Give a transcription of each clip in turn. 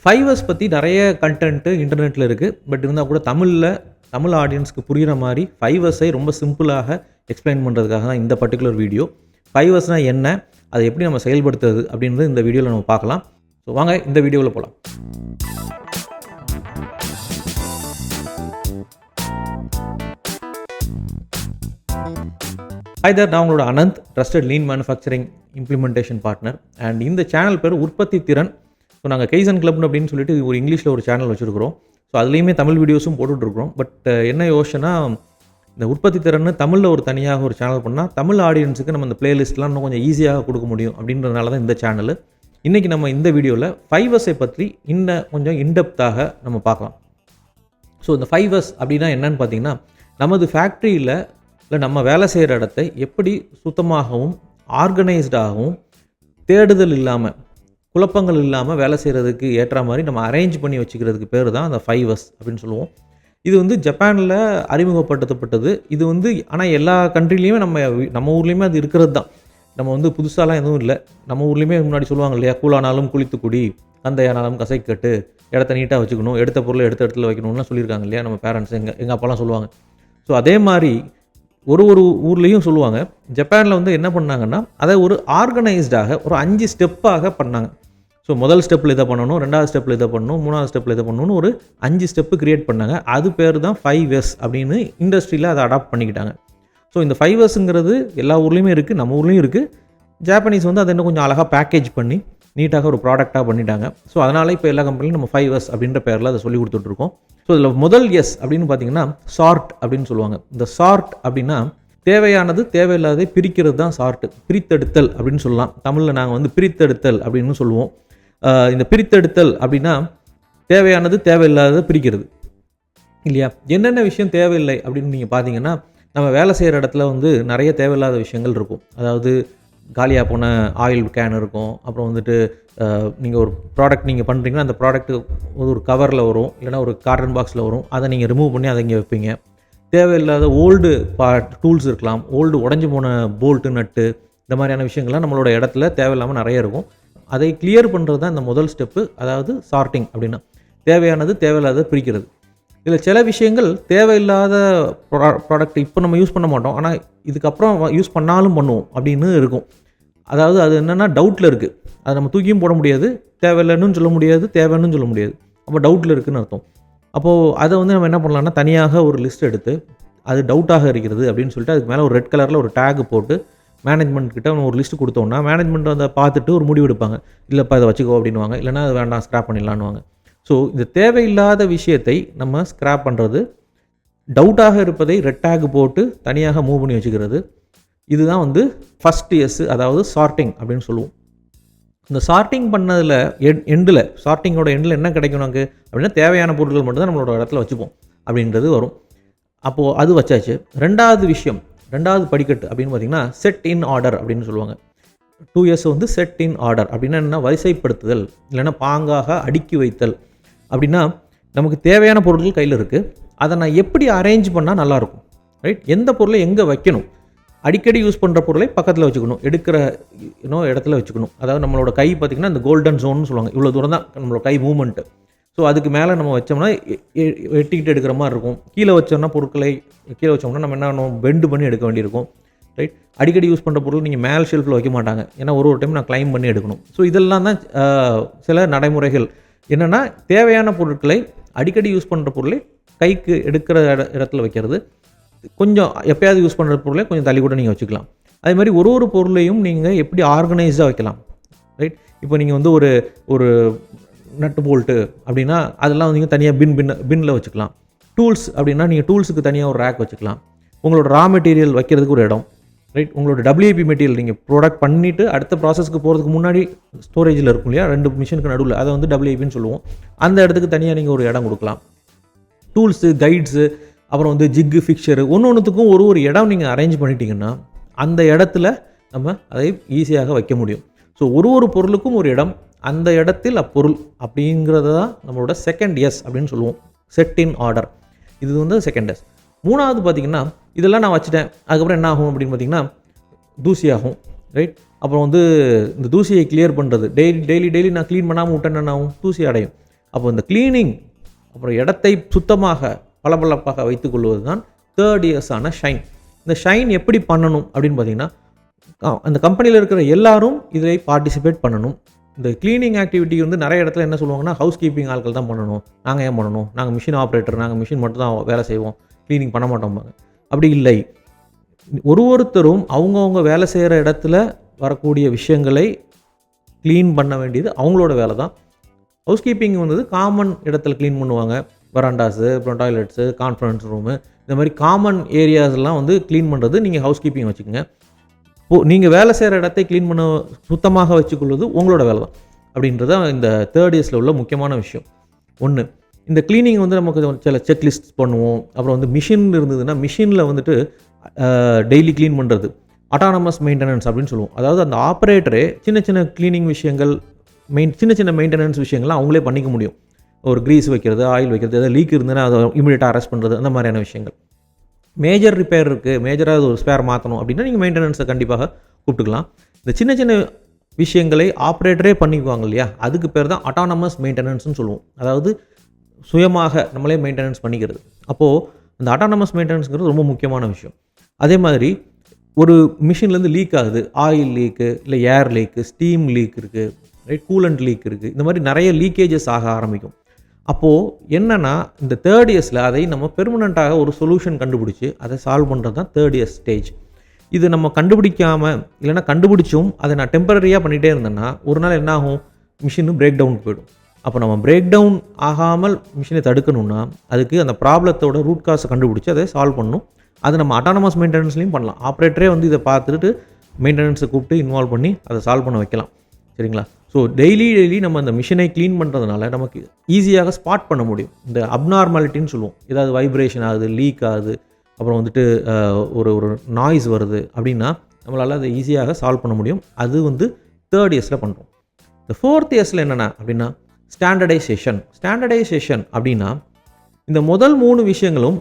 Five S பற்றி நிறைய content இன்டர்நெட்டில் இருக்குது. பட் இருந்தால் கூட தமிழ் ஆடியன்ஸ்க்கு புரிகிற மாதிரி ஃபைவர்ஸை ரொம்ப சிம்பிளாக எக்ஸ்பிளைன் பண்ணுறதுக்காக தான் இந்த பர்டிகுலர் வீடியோ. ஃபைவர்ஸ்னால் என்ன, அதை எப்படி நம்ம செயல்படுத்துறது அப்படின்றது இந்த வீடியோவில் நம்ம பார்க்கலாம். ஸோ வாங்க இந்த வீடியோவில் போகலாம். ஹாய் தேர், நான் உங்களோட Anand, trusted lean manufacturing implementation partner. And இந்த சேனல் பேர் உற்பத்தி திறன். ஸோ நாங்கள் கைசன் கிளப்னு அப்படின்னு சொல்லிட்டு ஒரு இங்கிலீஷில் ஒரு சேனல் வச்சுருக்கிறோம். ஸோ அதுலேயுமே தமிழ் வீடியோஸும் போட்டுட்ருக்குறோம். பட் என்ன யோசனை, இந்த உற்பத்தி திறன்னு தமிழில் ஒரு தனியாக ஒரு சேனல் பண்ணால் தமிழ் ஆடியன்ஸுக்கு நம்ம இந்த பிளேலிஸ்ட்லாம் இன்னும் கொஞ்சம் ஈஸியாக கொடுக்க முடியும் அப்படின்றதுனால தான் இந்த சேனல். இன்றைக்கி நம்ம இந்த வீடியோவில் ஃபைவர்ஸை பற்றி இன்னும் கொஞ்சம் இன்டெப்த்தாக நம்ம பார்க்கலாம். ஸோ இந்த ஃபைவர்ஸ் அப்படின்னா என்னன்னு பார்த்தீங்கன்னா, நமது ஃபேக்ட்ரியில் இல்லை நம்ம வேலை செய்கிற இடத்தை எப்படி சுத்தமாகவும் ஆர்கனைஸ்டாகவும் தேடுதல் இல்லாமல் குழப்பங்கள் இல்லாமல் வேலை செய்கிறதுக்கு ஏற்ற மாதிரி நம்ம அரேஞ்ச் பண்ணி வச்சுக்கிறதுக்கு பேர் தான் அந்த ஃபைவர்ஸ் அப்படின்னு சொல்லுவோம். இது வந்து ஜப்பானில் அறிமுகப்படுத்தப்பட்டது. இது வந்து ஆனால் எல்லா கண்ட்ரிலையுமே நம்ம ஊர்லேயுமே அது இருக்கிறது தான். நம்ம வந்து புதுசாலாம் எதுவும் இல்லை. நம்ம ஊர்லேயுமே முன்னாடி சொல்லுவாங்க இல்லையா, கூழானாலும் குளித்து குடி, கந்தையானாலும் கசை கட்டு, இடத்த நீட்டாக வச்சுக்கணும், எடுத்த பொருளை எடுத்த இடத்துல வைக்கணும்லாம் சொல்லியிருக்காங்க இல்லையா நம்ம பேரண்ட்ஸ், எங்கள் அப்பாலாம் சொல்லுவாங்க. ஸோ அதே மாதிரி ஒரு ஊர்லேயும் சொல்லுவாங்க. ஜப்பானில் வந்து என்ன பண்ணாங்கன்னா, அதை ஒரு ஆர்கனைஸ்டாக ஒரு 5 ஸ்டெப்பாக பண்ணாங்க. ஸோ முதல் ஸ்டெப்பில் இதை பண்ணணும், 2வது ஸ்டெப்பில் இதை பண்ணணும், 3வது ஸ்டெப்பில் இதை பண்ணணும்னு ஒரு 5 ஸ்டெப்பு கிரியேட் பண்ணாங்க. அது பேர் தான் 5S அப்படின்னு இண்டஸ்ட்ரியில் அதை அடாப்ட் பண்ணிக்கிட்டாங்க. ஸோ இந்த 5Sங்கிறது எல்லா ஊர்லேயுமே இருக்குது, நம்ம ஊர்லேயும் இருக்குது. ஜாப்பனீஸ் வந்து அதை இன்னும் கொஞ்சம் அழகாக பேக்கேஜ் பண்ணி நீட்டாக ஒரு ப்ராடக்டாக பண்ணிட்டாங்க. ஸோ அதனால் இப்போ எல்லா கம்பெனிலும் நம்ம 5S அப்படின்ற பேரில் அதை சொல்லி கொடுத்துட்ருக்கோம். ஸோ இதில் முதல் எஸ் அப்படின்னு பார்த்தீங்கன்னா சார்ட் அப்படின்னு சொல்லுவாங்க. இந்த சார்ட் அப்படின்னா தேவையானது தேவையில்லாததை பிரிக்கிறது தான் சார்ட்டு. பிரித்தெடுத்தல் அப்படின்னு சொல்லலாம். தமிழில் நாங்கள் வந்து பிரித்தெடுத்தல் அப்படின்னு சொல்லுவோம். இந்த பிரித்தெடுத்தல் அப்படின்னா தேவையானது தேவையில்லாததை பிரிக்கிறது இல்லையா. என்னென்ன விஷயம் தேவையில்லை அப்படின்னு நீங்கள் பார்த்தீங்கன்னா, நம்ம வேலை செய்கிற இடத்துல வந்து நிறைய தேவையில்லாத விஷயங்கள் இருக்கும். அதாவது காலியாக போன ஆயில் கேன் இருக்கும். அப்புறம் வந்துட்டு நீங்கள் ஒரு ப்ராடக்ட் நீங்கள் பண்ணுறீங்கன்னா அந்த ப்ராடக்ட்டு ஒரு கவரில் வரும், இல்லைனா ஒரு கார்டன் பாக்ஸில் வரும். அதை நீங்கள் ரிமூவ் பண்ணி அதை இங்கே வைப்பீங்க. தேவையில்லாத ஓல்டு டூல்ஸ் இருக்கலாம், ஓல்டு உடஞ்சி போன போல்ட்டு நட்டு, இந்த மாதிரியான விஷயங்கள்லாம் நம்மளோட இடத்துல தேவையில்லாமல் நிறைய இருக்கும். அதை கிளியர் பண்ணுறது தான் இந்த முதல் ஸ்டெப்பு, அதாவது சார்ட்டிங் அப்படின்னா தேவையானது தேவையில்லாத பிரிக்கிறது. இதில் சில விஷயங்கள் தேவையில்லாத ப்ராடக்ட் இப்போ நம்ம யூஸ் பண்ண மாட்டோம், ஆனால் இதுக்கப்புறம் யூஸ் பண்ணாலும் பண்ணுவோம் அப்படின்னு இருக்கும். அதாவது அது என்னென்னா டவுட்டில் இருக்குது. அதை நம்ம தூக்கியும் போட முடியாது, தேவையில்லைன்னு சொல்ல முடியாது, தேவைன்னு சொல்ல முடியாது. அப்போ டவுட்டில் இருக்குதுன்னு அர்த்தம். அப்போது அதை வந்து நம்ம என்ன பண்ணலாம்னா, தனியாக ஒரு லிஸ்ட் எடுத்து அது டவுட்டாக இருக்கிறது அப்படின்னு சொல்லிட்டு அதுக்கு மேலே ஒரு ரெட் கலரில் ஒரு டேக் போட்டு மேனேஜ்மெண்ட் கிட்ட ஒரு லிஸ்ட்டு கொடுத்தோம்னா மேனேஜ்மெண்ட் அதை பார்த்துட்டு ஒரு முடிவு எடுப்பாங்க. இல்லைப்பா இதை வச்சுக்கோ அப்படின்வாங்க, இல்லைனா அது வேண்டாம் ஸ்க்ராப் பண்ணிடலான்னுவாங்க. ஸோ இந்த தேவையில்லாத விஷயத்தை நம்ம ஸ்க்ராப் பண்ணுறது, டவுட்டாக இருப்பதை ரெட் டேக் போட்டு தனியாக மூவ் பண்ணி வச்சுக்கிறது, இதுதான் வந்து ஃபஸ்ட் எஸ், அதாவது சார்ட்டிங் அப்படின்னு சொல்லுவோம். இந்த சார்ட்டிங் பண்ணதில் எண்டில் சார்ட்டிங்கோட எண்டில் என்ன கிடைக்கும் நமக்கு அப்படின்னா, தேவையான பொருட்கள் மட்டும்தான் நம்மளோட இடத்துல வச்சுப்போம் அப்படின்றது வரும். அப்போது அது வச்சாச்சு. ரெண்டாவது படிக்கட்டு அப்படின்னு பார்த்தீங்கன்னா செட் இன் ஆர்டர் அப்படின்னு சொல்லுவாங்க. 2S வந்து செட் இன் ஆர்டர் அப்படின்னா என்ன, வரிசைப்படுத்துதல், இல்லைன்னா பாங்காக அடுக்கி வைத்தல். அப்படின்னா நமக்கு தேவையான பொருட்கள் கையில் இருக்குது, அதை நான் எப்படி அரேஞ்ச் பண்ணால் நல்லாயிருக்கும், ரைட்? எந்த பொருளை எங்கே வைக்கணும், அடிக்கடி யூஸ் பண்ணுற பொருளை பக்கத்தில் வச்சுக்கணும், எடுக்கிற இடத்துல வச்சுக்கணும். அதாவது நம்மளோட கை பார்த்திங்கன்னா இந்த கோல்டன் ஜோன்னு சொல்லுவாங்க. இவ்வளோ தூரம் தான் நம்மளோட கை மூவ்மெண்ட்டு. ஸோ அதுக்கு மேலே நம்ம வச்சோம்னா வெட்டிக்கிட்டு எடுக்கிற மாதிரி இருக்கும். கீழே வச்சோம்னா கீழே வச்சோம்னா நம்ம என்ன பண்ணணும், பெண்டு பண்ணி எடுக்க வேண்டியிருக்கும், ரைட்? அடிக்கடி யூஸ் பண்ணுற பொருள் நீங்கள் மேல் ஷெல்ஃபில் வைக்க மாட்டாங்க, ஏன்னா ஒரு டைம் நான் கிளைம் பண்ணி எடுக்கணும். ஸோ இதெல்லாம் தான் சில நடைமுறைகள். என்னென்னா தேவையான பொருட்களை, அடிக்கடி யூஸ் பண்ணுற பொருளை கைக்கு எடுக்கிற இடத்துல வைக்கிறது, கொஞ்சம் எப்போயாவது யூஸ் பண்ணுற பொருளை கொஞ்சம் தள்ளி கூட நீங்கள் வச்சுக்கலாம். அதே மாதிரி ஒரு பொருளையும் நீங்கள் எப்படி ஆர்கனைஸ்டாக வைக்கலாம், ரைட்? இப்போ நீங்கள் வந்து ஒரு நட்டு போல்ட்டு அப்படின்னா அதெல்லாம் நீங்கள் தனியாக பின்னில் வச்சுக்கலாம். டூல்ஸ் அப்படின்னா நீங்கள் டூல்ஸுக்கு தனியாக ஒரு ரேக் வச்சுக்கலாம். உங்களோட ரா மெட்டீரியல் வைக்கிறதுக்கு ஒரு இடம், ரைட்? உங்களோட WIP மெட்டீரியல் நீங்கள் ப்ராடக்ட் பண்ணிவிட்டு அடுத்த ப்ராசஸ்க்கு போகிறதுக்கு முன்னாடி ஸ்டோரேஜில் இருக்கும் இல்லையா, 2 மிஷினுக்கு நடுவில், அதை வந்து WIPன்னு சொல்லுவோம். அந்த இடத்துக்கு தனியாக நீங்கள் ஒரு இடம் கொடுக்கலாம். டூல்ஸு, கைட்ஸு, அப்புறம் வந்து ஜிக்கு, ஃபிக்சரு, ஒன்றுத்துக்கும் ஒரு இடம் நீங்கள் அரேஞ்ச் பண்ணிட்டீங்கன்னா அந்த இடத்துல நம்ம அதை ஈஸியாக வைக்க முடியும். ஸோ ஒரு பொருளுக்கும் ஒரு இடம், அந்த இடத்தில் அப்பொருள் அப்படிங்கிறது தான் நம்மளோட செகண்ட் எஸ் அப்படின்னு சொல்லுவோம், செட் இன் ஆர்டர். இது வந்து செகண்ட் எஸ். 3வது பார்த்திங்கன்னா, இதெல்லாம் நான் வச்சுட்டேன், அதுக்கப்புறம் என்ன ஆகும் அப்படின்னு பார்த்திங்கன்னா தூசி ஆகும், ரைட்? அப்புறம் வந்து இந்த தூசியை கிளியர் பண்ணுறது, டெய்லி நான் க்ளீன் பண்ணாமல் விட்டேன்னு என்ன ஆகும், தூசி அடையும். அப்போ இந்த க்ளீனிங் அப்புறம் இடத்தை சுத்தமாக பளபளப்பாக வைத்துக்கொள்வது தான் தேர்ட் இயர்ஸான ஷைன். இந்த ஷைன் எப்படி பண்ணணும் அப்படின்னு பார்த்தீங்கன்னா, அந்த கம்பெனியில் இருக்கிற எல்லாரும் இதை பார்ட்டிசிபேட் பண்ணணும். இந்த க்ளீனிங் ஆக்டிவிட்டி வந்து நிறைய இடத்துல என்ன சொல்லுவாங்கன்னா, ஹவுஸ் கீப்பிங் ஆட்கள் தான் பண்ணணும், நாங்கள் ஏன் பண்ணணும், நாங்கள் மிஷின் ஆப்ரேட்டர், நாங்கள் மிஷின் மட்டும் தான் வேலை செய்வோம், க்ளீனிங் பண்ண மாட்டோம். அப்படி இல்லை. ஒருத்தரும் அவங்கவுங்க வேலை செய்கிற இடத்துல வரக்கூடிய விஷயங்களை க்ளீன் பண்ண வேண்டியது அவங்களோட வேலை தான். ஹவுஸ் கீப்பிங் வந்து காமன் இடத்துல க்ளீன் பண்ணுவாங்க, வராண்டாஸு, அப்புறம் டாய்லெட்ஸு, கான்ஃபரன்ஸ் ரூமு, இந்த மாதிரி காமன் ஏரியாஸ்லாம் வந்து க்ளீன் பண்ணுறது நீங்கள் ஹவுஸ் கீப்பிங் வச்சுக்கோங்க. நீங்கள் வேலை செய்கிற இடத்தை க்ளீன் பண்ண சுத்தமாக வச்சுக்கொள்வது உங்களோட வேலை தான். அப்படின்றது இந்த தேர்ட் இயர்ஸில் உள்ள முக்கியமான விஷயம். ஒன்று, இந்த க்ளீனிங் வந்து நமக்கு சில செக்லிஸ்ட் பண்ணுவோம். அப்புறம் வந்து மிஷின் இருந்ததுன்னா மிஷினில் வந்துட்டு டெய்லி க்ளீன் பண்ணுறது அட்டானமஸ் மெயின்டெனன்ஸ் அப்படின்னு சொல்லுவோம். அதாவது அந்த ஆப்ரேட்டரே சின்ன சின்ன க்ளீனிங் விஷயங்கள், சின்ன சின்ன மெயின்டெனன்ஸ் விஷயங்கள்லாம் அவங்களே பண்ணிக்க முடியும். ஒரு க்ரீஸ் வைக்கிறது, ஆயில் வைக்கிறது, எதாவது லீக் இருந்ததுன்னா அதை இமீடியட்டாக அரெஸ்ட் பண்ணுறது, அந்த மாதிரியான விஷயங்கள். மேஜர் ரிப்பேர் இருக்குது, மேஜராக ஒரு ஸ்பேர் மாற்றணும் அப்படின்னா நீங்கள் மெயின்டெனன்ஸை கண்டிப்பாக கூப்பிட்டுக்கலாம். இந்த சின்ன சின்ன விஷயங்களை ஆப்ரேட்டரே பண்ணிக்குவாங்க இல்லையா, அதுக்கு பேர் தான் அட்டானமஸ் மெயின்டெனன்ஸ்னு சொல்லுவோம். அதாவது சுயமாக நம்மளே மெயின்டெனன்ஸ் பண்ணிக்கிறது. அப்போது அந்த அட்டானமஸ் மெயின்டெனன்ஸுங்கிறது ரொம்ப முக்கியமான விஷயம். அதே மாதிரி ஒரு மிஷின்லேருந்து லீக் ஆகுது, ஆயில் லீக்கு, இல்லை ஏர் லீக்கு, ஸ்டீம் லீக் இருக்குது, ரைட், கூலண்ட் லீக் இருக்குது, இந்த மாதிரி நிறைய லீக்கேஜஸ் ஆக ஆரம்பிக்கும். அப்போது என்னென்னா இந்த தேர்ட் இயர்ஸில் அதை நம்ம பெர்மனண்ட்டாக ஒரு சொல்யூஷன் கண்டுபிடிச்சி அதை சால்வ் பண்ணுறது தான் தேர்ட் இயர்ஸ் ஸ்டேஜ். இது நம்ம கண்டுபிடிக்காமல் இல்லைனா கண்டுபிடிச்சும் அதை நான் டெம்பரரியாக பண்ணிகிட்டே இருந்தேன்னா ஒரு நாள் என்ன ஆகும், மிஷினு பிரேக் டவுனுக்கு போயிடும். அப்போ நம்ம பிரேக் டவுன் ஆகாமல் மிஷினை தடுக்கணும்னா அதுக்கு அந்த ப்ராப்ளத்தோட ரூட் காஸை கண்டுபிடிச்சி அதை சால்வ் பண்ணணும். அது நம்ம அட்டானமஸ் மெயின்டெனன்ஸ்லையும் பண்ணலாம். ஆப்ரேட்டரே வந்து இதை பார்த்துட்டு மெயின்டெனன்ஸை கூப்பிட்டு இன்வால்வ் பண்ணி அதை சால்வ் பண்ண வைக்கலாம். சரிங்களா? ஸோ டெய்லி நம்ம அந்த மிஷினை க்ளீன் பண்ணுறதுனால நமக்கு ஈஸியாக ஸ்பாட் பண்ண முடியும். இந்த அப்நார்மாலிட்டின்னு சொல்லுவோம், ஏதாவது வைப்ரேஷன் ஆகுது, லீக் ஆகுது, அப்புறம் வந்துட்டு ஒரு நாய்ஸ் வருது அப்படின்னா நம்மளால் அதை ஈஸியாக சால்வ் பண்ண முடியும். அது வந்து தேர்ட் இயர்ஸில் பண்ணுறோம். இந்த ஃபோர்த் இயர்ஸில் என்னென்னா அப்படின்னா ஸ்டாண்டர்டைசேஷன் அப்படின்னா இந்த முதல் 3 விஷயங்களும்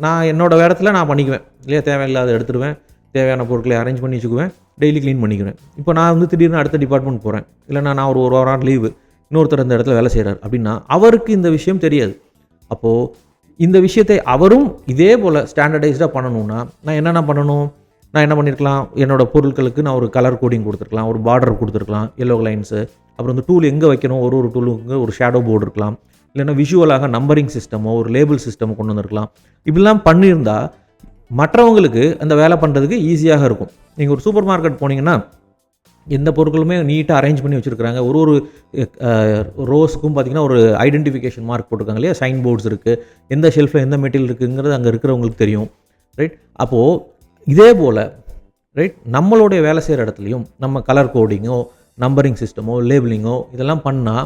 நான் என்னோடய இடத்துல நான் பண்ணிக்குவேன் இல்லையா, தேவையில்லாத எடுத்துடுவேன், தேவையான பொருட்களை அரேஞ்ச் பண்ணி வச்சுக்குவேன், டெய்லி க்ளீன் பண்ணிக்குவேன். இப்போ நான் வந்து திடீர்னு அடுத்த டிபார்ட்மெண்ட் போகிறேன், இல்லைனா நான் ஒரு வாரம் லீவு, இன்னொருத்தர் இந்த இடத்துல வேலை செய்கிறார் அப்படின்னா அவருக்கு இந்த விஷயம் தெரியாது. அப்போது இந்த விஷயத்தை அவரும் இதே போல் ஸ்டாண்டர்டைஸ்டாக பண்ணணுன்னா நான் என்னென்ன பண்ணணும், நான் என்ன பண்ணியிருக்கலாம், என்னோடய பொருட்களுக்கு நான் ஒரு கலர் கோடிங் கொடுத்துருக்கலாம், ஒரு பார்டர் கொடுத்துருக்கலாம், எல்லோ லைன்ஸு, அப்புறம் வந்து டூல் எங்கே வைக்கணும், ஒரு டூலுக்கு ஒரு ஷேடோ போர்டு இருக்கலாம், இல்லைன்னா விஷுவலாக நம்பரிங் சிஸ்டமோ ஒரு லேபிள் சிஸ்டமோ கொண்டு வந்திருக்கலாம். இப்படிலாம் பண்ணியிருந்தால் மற்றவங்களுக்கு அந்த வேலை பண்ணுறதுக்கு ஈஸியாக இருக்கும். நீங்கள் ஒரு சூப்பர் மார்க்கெட் போனீங்கன்னா எந்த பொருட்களுமே நீட்டாக அரேஞ்ச் பண்ணி வச்சுருக்காங்க. ஒரு ரோஸுக்கும் பார்த்திங்கன்னா ஒரு ஐடென்டிஃபிகேஷன் மார்க் போட்டிருக்காங்க இல்லையா, சைன் போர்ட்ஸ் இருக்குது, எந்த ஷெல்ஃபில் எந்த மெட்டீரியல் இருக்குங்கிறது அங்கே இருக்கிறவங்களுக்கு தெரியும். ரைட்? அப்போது இதே போல் ரைட் நம்மளுடைய வேலை செய்கிற இடத்துலையும் நம்ம கலர் கோடிங்கோ, நம்பரிங் சிஸ்டமோ, லேபிளிங்கோ இதெல்லாம் பண்ணால்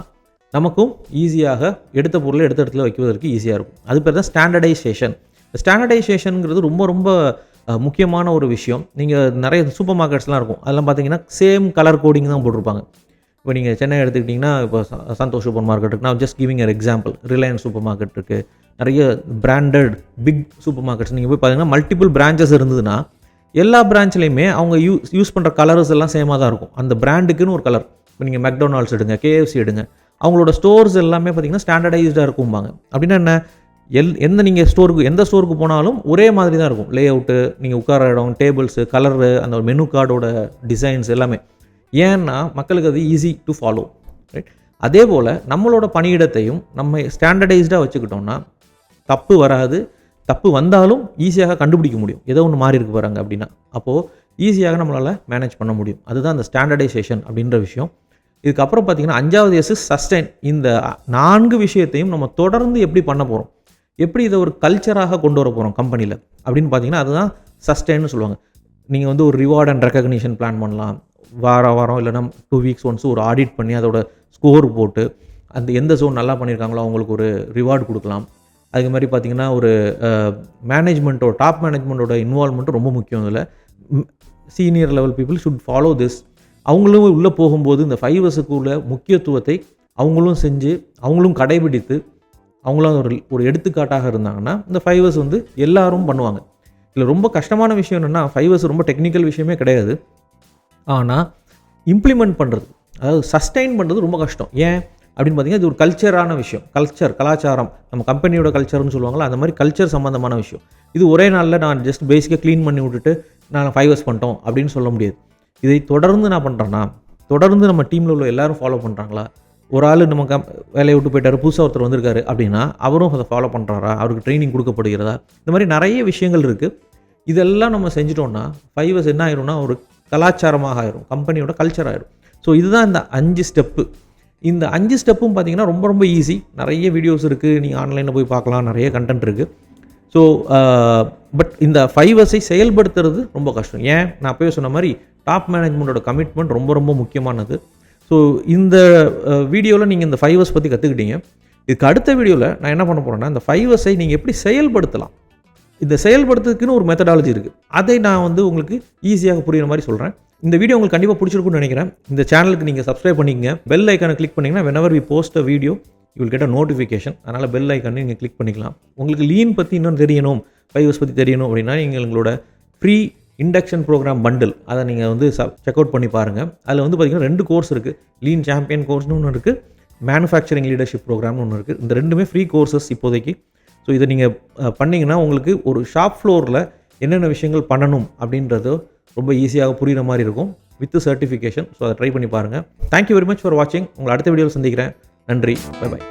நமக்கும் ஈஸியாக எடுத்த பொருளை எடுத்த இடத்துல வைக்குவதற்கு ஈஸியாக இருக்கும். அது பேர் தான் ஸ்டாண்டர்டைசேஷன். ஸ்டாண்டர்டைசேஷனுங்கிறது ரொம்ப ரொம்ப முக்கியமான ஒரு விஷயம். நீங்கள் நிறைய சூப்பர் மார்க்கெட்ஸ்லாம் இருக்கும், அதெல்லாம் பார்த்தீங்கன்னா சேம் கலர் கோடிங் தான் போட்டிருப்பாங்க. இப்போ நீங்கள் சென்னை எடுத்துக்கிட்டிங்கன்னா இப்போ சந்தோஷ் சூப்பர் மார்க்கெட் இருக்குது, நான் just giving an example. Reliance super market இருக்குது, நிறைய பிராண்டட் பிக் சூப்பர் மார்க்கெட்ஸ் நீங்கள் போய் பார்த்தீங்கன்னா மல்டிபிள் பிரான்ச்சஸ் இருந்ததுன்னா எல்லா பிரான்ச்லேயுமே அவங்க யூஸ் பண்ணுற கலர்ஸ் எல்லாம் சேமாக தான் இருக்கும். அந்த பிராண்டுக்குன்னு ஒரு கலர். இப்போ நீங்கள் மெக்டொனால்ட்ஸ் எடுங்க, KFC எடுங்க, அவங்களோட ஸ்டோர்ஸ் எல்லாமே பார்த்திங்கன்னா ஸ்டாண்டர்டைஸ்டாக இருக்கும்பாங்க. அப்படின்னா என்ன, எந்த ஸ்டோருக்கு போனாலும் ஒரே மாதிரி தான் இருக்கும். லே அவுட்டு, நீங்கள் உட்கார இடம், டேபிள்ஸு, கலரு, அந்த மெனு கார்டோட டிசைன்ஸ் எல்லாமே. ஏன்னா மக்களுக்கு அது ஈஸி டு ஃபாலோ. ரைட்? அதே போல் நம்மளோட பணியிடத்தையும் நம்ம ஸ்டாண்டர்டைஸ்டாக வச்சுக்கிட்டோம்னா தப்பு வராது. தப்பு வந்தாலும் ஈஸியாக கண்டுபிடிக்க முடியும், ஏதோ ஒன்று மாறி இருக்கு பாருங்க அப்படின்னா. அப்போது ஈஸியாக நம்மளால் மேனேஜ் பண்ண முடியும். அதுதான் அந்த ஸ்டாண்டர்டைசேஷன் அப்படின்ற விஷயம். இதுக்கப்புறம் பார்த்திங்கன்னா 5வது இயர்ஸ் சஸ்டைன். இந்த 4 விஷயத்தையும் நம்ம தொடர்ந்து எப்படி பண்ண போகிறோம், எப்படி இதை ஒரு கல்ச்சராக கொண்டு வர போகிறோம் கம்பெனியில் அப்படின்னு பார்த்தீங்கன்னா அதுதான் சஸ்டைன்னு சொல்லுவாங்க. நீங்கள் வந்து ஒரு ரிவார்ட் அண்ட் ரெக்கக்னிஷன் பிளான் பண்ணலாம். வாரம் இல்லைனா 2 வீக்ஸ் ஒன்ஸ் ஒரு ஆடிட் பண்ணி அதோட ஸ்கோர் போட்டு அந்த எந்த ஜோன் நல்லா பண்ணியிருக்காங்களோ அவங்களுக்கு ஒரு ரிவார்டு கொடுக்கலாம். அதுக்கு மாதிரி பார்த்திங்கன்னா ஒரு மேனேஜ்மெண்ட்டோட டாப் மேனேஜ்மெண்ட்டோட இன்வால்வ்மெண்ட்டும் ரொம்ப முக்கியம். இதில் senior level people should follow this. அவங்களும் உள்ளே போகும்போது இந்த 5 இயர்ஸுக்குள்ள முக்கியத்துவத்தை அவங்களும் செஞ்சு அவங்களும் கடைபிடித்து அவங்களும் ஒரு எடுத்துக்காட்டாக இருந்தாங்கன்னா இந்த 5 இயர்ஸ் வந்து எல்லாரும் பண்ணுவாங்க. இதில் ரொம்ப கஷ்டமான விஷயம் என்னென்னா 5 இயர்ஸ் ரொம்ப டெக்னிக்கல் விஷயமே கிடையாது. ஆனால் இம்ப்ளிமெண்ட் பண்ணுறது, அதாவது சஸ்டெயின் பண்ணுறது ரொம்ப கஷ்டம். ஏன், அப்படின்னு பார்த்தீங்கன்னா இது ஒரு கல்ச்சரான விஷயம். கலாச்சாரம், நம்ம கம்பெனியோட கல்ச்சர்னு சொல்லுவாங்களா, அந்த மாதிரி கல்ச்சர் சம்மந்தமான விஷயம். இது ஒரே நாளில் நான் ஜஸ்ட் பேசிக்காக க்ளீன் பண்ணி விட்டுட்டு நான் 5 hours பண்ணிட்டோம் அப்படின்னு சொல்ல முடியாது. இதை தொடர்ந்து நான் பண்ணுறேன்னா, தொடர்ந்து நம்ம டீமில் உள்ள எல்லாரும் ஃபாலோ பண்ணுறாங்களா, ஒரு ஆள் நம்ம வேலையை விட்டு போயிட்டார், புதுசாக ஒருத்தர் வந்திருக்காரு அப்படின்னா அவரும் அதை ஃபாலோ பண்ணுறாரா, அவருக்கு ட்ரைனிங் கொடுக்கப்படுகிறதா, இந்த மாதிரி நிறைய விஷயங்கள் இருக்குது. இதெல்லாம் நம்ம செஞ்சிட்டோம்னா 5 hours என்ன ஆயிரும்னா ஒரு கலாச்சாரமாக ஆயிரும், கம்பெனியோட கல்ச்சர் ஆயிரும். ஸோ இதுதான் இந்த 5 ஸ்டெப்பு. இந்த 5 ஸ்டெப்பும் பார்த்தீங்கன்னா ரொம்ப ரொம்ப ஈஸி. நிறைய வீடியோஸ் இருக்குது, நீங்கள் ஆன்லைனில் போய் பார்க்கலாம், நிறைய கண்டென்ட் இருக்குது. ஸோ பட் இந்த 5 hours செயல்படுத்துறது ரொம்ப கஷ்டம். ஏன், நான் அப்போயே சொன்ன மாதிரி டாப் மேனேஜ்மெண்ட்டோட கமிட்மெண்ட் ரொம்ப ரொம்ப முக்கியமானது. ஸோ இந்த வீடியோவில் நீங்கள் இந்த 5 hours பற்றி கற்றுக்கிட்டீங்க. இதுக்கு அடுத்த வீடியோவில் நான் என்ன பண்ண போகிறேன்னா, இந்த 5 hours நீங்கள் எப்படி செயல்படுத்தலாம், இந்த செயல்படுத்துறதுக்குன்னு ஒரு மெத்தடாலஜி இருக்குது. அதை நான் வந்து உங்களுக்கு ஈஸியாக புரியுற மாதிரி சொல்கிறேன். இந்த வீடியோ உங்களுக்கு கண்டிப்பாக பிடிச்சிருக்குன்னு நினைக்கிறேன். இந்த சேனலுக்கு நீங்கள் சப்ஸ்கிரைப் பண்ணிக்கங்க. பெல் ஐக்கானை கிளிக் பண்ணிங்கன்னா whenever we post a video you will get a notification. அதனால் பெல் ஐக்கானை நீங்கள் கிளிக் பண்ணிக்கலாம். உங்களுக்கு லீன் பற்றி இன்னும் தெரியணும், 5 hours பற்றி தெரியணும் அப்படின்னா நீங்கள் எங்களோட ஃப்ரீ இண்டக்ஷன் ப்ரோக்ராம் பண்டில் அதை நீங்கள் வந்து செக் அவுட் பண்ணி பாருங்கள். அதில் வந்து பார்த்திங்கன்னா 2 கோர்ஸ் இருக்குது. லீன் சாம்பியன் கோர்ஸ்னு ஒன்று இருக்குது, மேனுஃபேக்சரிங் லீடர்ஷிப் ப்ரோக்ராம்னு ஒன்று இருக்குது. இந்த ரெண்டுமே ஃப்ரீ கோர்சஸ் இப்போதைக்கு. ஸோ இதை நீங்கள் பண்ணிங்கன்னா உங்களுக்கு ஒரு ஷாப் ஃப்ளோரில் என்னென்ன விஷயங்கள் பண்ணணும் அப்படின்றது ரொம்ப ஈஸியாக புரிகிற மாதிரி இருக்கும் வித் சர்டிஃபிகேஷன். ஸோ அதை ட்ரை பண்ணி பாருங்கள். தேங்க்யூ வெரி மச் ஃபார் வாட்சிங். உங்களை அடுத்த வீடியோவில் சந்திக்கிறேன். நன்றி, பை பை.